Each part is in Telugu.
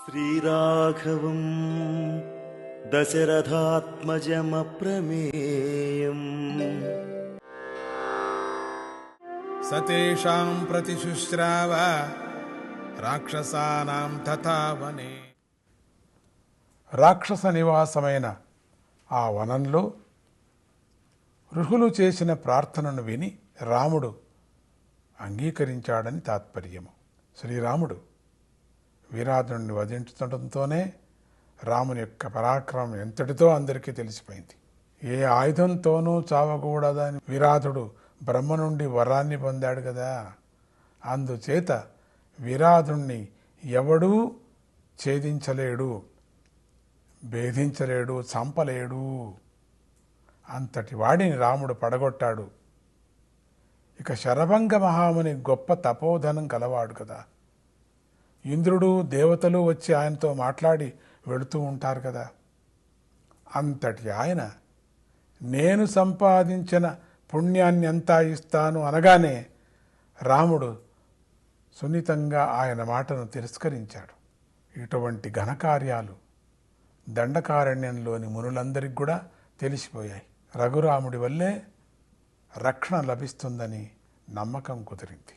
శ్రీరాఘవం దశరథాత్మజమప్రమేయం సతేషాం ప్రతిశుశ్రావ రాక్షసానాం తథా వనే. రాక్షస నివాసమైన ఆ వనంలో ఋషులు చేసిన ప్రార్థనను విని రాముడు అంగీకరించాడని తాత్పర్యము. శ్రీరాముడు వీరాధుని వధించడంతోనే రాముని యొక్క పరాక్రమం ఎంతటితో అందరికీ తెలిసిపోయింది. ఏ ఆయుధంతోనూ చావకూడదని వీరాధుడు బ్రహ్మ నుండి వరాన్ని పొందాడు కదా. అందుచేత వీరాధుణ్ణి ఎవడూ ఛేదించలేడు, భేదించలేడు, చంపలేడు. అంతటి వాడిని రాముడు పడగొట్టాడు. ఇక శరభంగ మహాముని గొప్ప తపోధనం కలవాడు కదా. ఇంద్రుడు దేవతలు వచ్చి ఆయనతో మాట్లాడి వెళుతూ ఉంటారు కదా. అంతటి ఆయన నేను సంపాదించిన పుణ్యాన్ని అంతా ఇస్తాను అనగానే రాముడు సున్నితంగా ఆయన మాటను తిరస్కరించాడు. ఇటువంటి ఘనకార్యాలు దండకారణ్యంలోని మునులందరికీ కూడా తెలిసిపోయాయి. రఘురాముడి వల్లే రక్షణ లభిస్తుందని నమ్మకం కుదిరింది.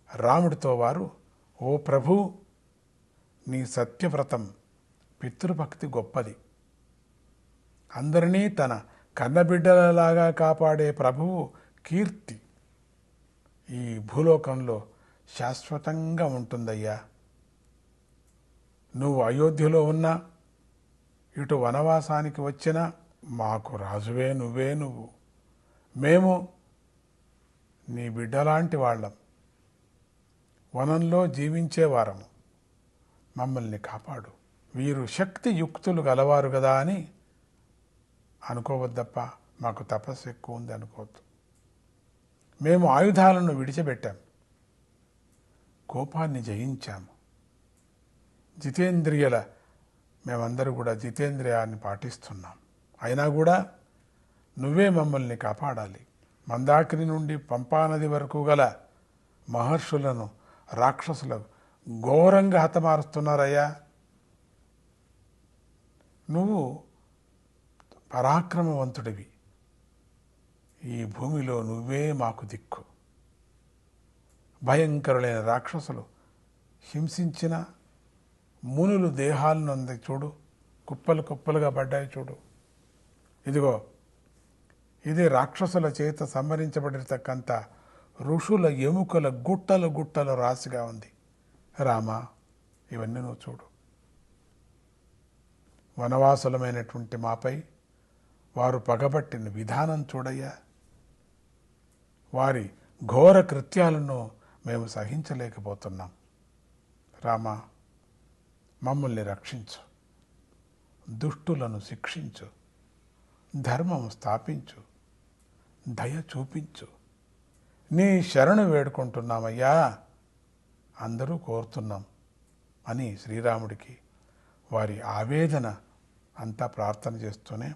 రాముడితో వారు, ఓ ప్రభు, నీ సత్యవ్రతం, పితృభక్తి గొప్పది. అందరినీ తన కన్నబిడ్డలలాగా కాపాడే ప్రభువు కీర్తి ఈ భూలోకంలో శాశ్వతంగా ఉంటుందయ్యా. నువ్వు అయోధ్యలో ఉన్నా, ఇటు వనవాసానికి వచ్చినా మాకు రాజువే నువ్వు. మేము నీ బిడ్డలాంటి వాళ్ళం, వనంలో జీవించేవారము. మమ్మల్ని కాపాడు. వీరు శక్తి యుక్తులు గలవారు కదా అని అనుకోవద్దప్ప, మాకు తపస్సు ఎక్కువ ఉంది అనుకోవద్దు. మేము ఆయుధాలను విడిచిపెట్టాం, కోపాన్ని జయించాము. జితేంద్రియుల మేమందరూ కూడా జితేంద్రియాన్ని పాటిస్తున్నాం. అయినా కూడా నువ్వే మమ్మల్ని కాపాడాలి. మందాకిని నుండి పంపానది వరకు గల మహర్షులను రాక్షసులకు ఘోరంగా హతమారుస్తున్నారయ్యా. నువ్వు పరాక్రమవంతుడివి. ఈ భూమిలో నువ్వే మాకు దిక్కు. భయంకరులైన రాక్షసులు హింసించిన మునులు దేహాలను అంది చూడు, కుప్పలు కుప్పలుగా పడ్డాయి చూడు. ఇదిగో ఇది రాక్షసుల చేత సంహరించబడితక్కంత ఋషుల ఎముకల గుట్టలు గుట్టలు రాశిగా ఉంది. రామా, ఇవన్నీ నువ్వు చూడు. వనవాసులమైనటువంటి మాపై వారు పగబట్టిన విధానం చూడయ్యా. వారి ఘోర కృత్యాలను మేము సహించలేకపోతున్నాం. రామా, మమ్మల్ని రక్షించు, దుష్టులను శిక్షించు, ధర్మం స్థాపించు, దయ చూపించు. నీ శరణు వేడుకుంటున్నామయ్యా, అందరూ కోరుతున్నాం అని శ్రీరాముడికి వారి ఆవేదన అంతా ప్రార్థన చేస్తూనే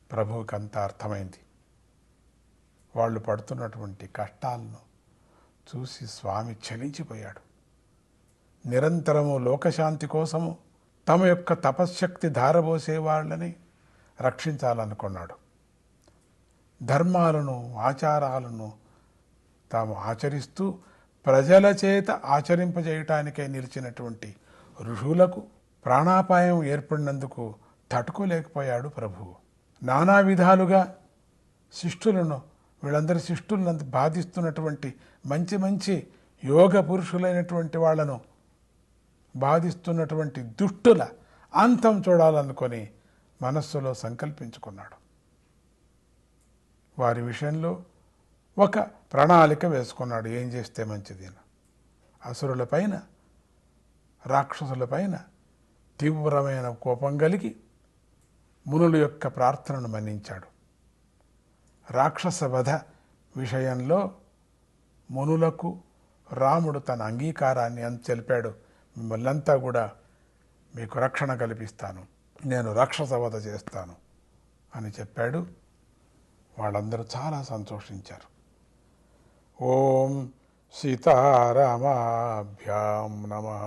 ప్రభువుకి అంతా అర్థమైంది. వాళ్ళు పడుతున్నటువంటి కష్టాలను చూసి స్వామి చలించిపోయాడు. నిరంతరము లోకశాంతి కోసము తమ యొక్క తపశ్శక్తి ధారబోసే వాళ్ళని రక్షించాలనుకున్నాడు. ధర్మాలను ఆచారాలను తాము ఆచరిస్తూ ప్రజల చేత ఆచరింపజేయటానికై నిలిచినటువంటి ఋషులకు ప్రాణాపాయం ఏర్పడినందుకు తట్టుకోలేకపోయాడు ప్రభువు. నానా విధాలుగా శిష్టులను, వీళ్ళందరి శిష్టులను బాధిస్తున్నటువంటి మంచి మంచి యోగ పురుషులైనటువంటి వాళ్లను బాధిస్తున్నటువంటి దుష్టుల అంతం చూడాలనుకొని మనస్సులో సంకల్పించుకున్నాడు. వారి విషయంలో ఒక ప్రణాళిక వేసుకున్నాడు. ఏం చేస్తే మంచిది? అసురులపైన, రాక్షసులపైన తీవ్రమైన కోపం కలిగి మునుల యొక్క ప్రార్థనను మన్నించాడు. రాక్షస వధ విషయంలో మునులకు రాముడు తన అంగీకారాన్ని తెలిపాడు. మిమ్మల్నంతా కూడా మీకు రక్షణ కల్పిస్తాను, నేను రాక్షస వధ చేస్తాను అని చెప్పాడు. వాళ్ళందరూ చాలా సంతోషించారు. ఓం సీతారామాభ్యాం నమః.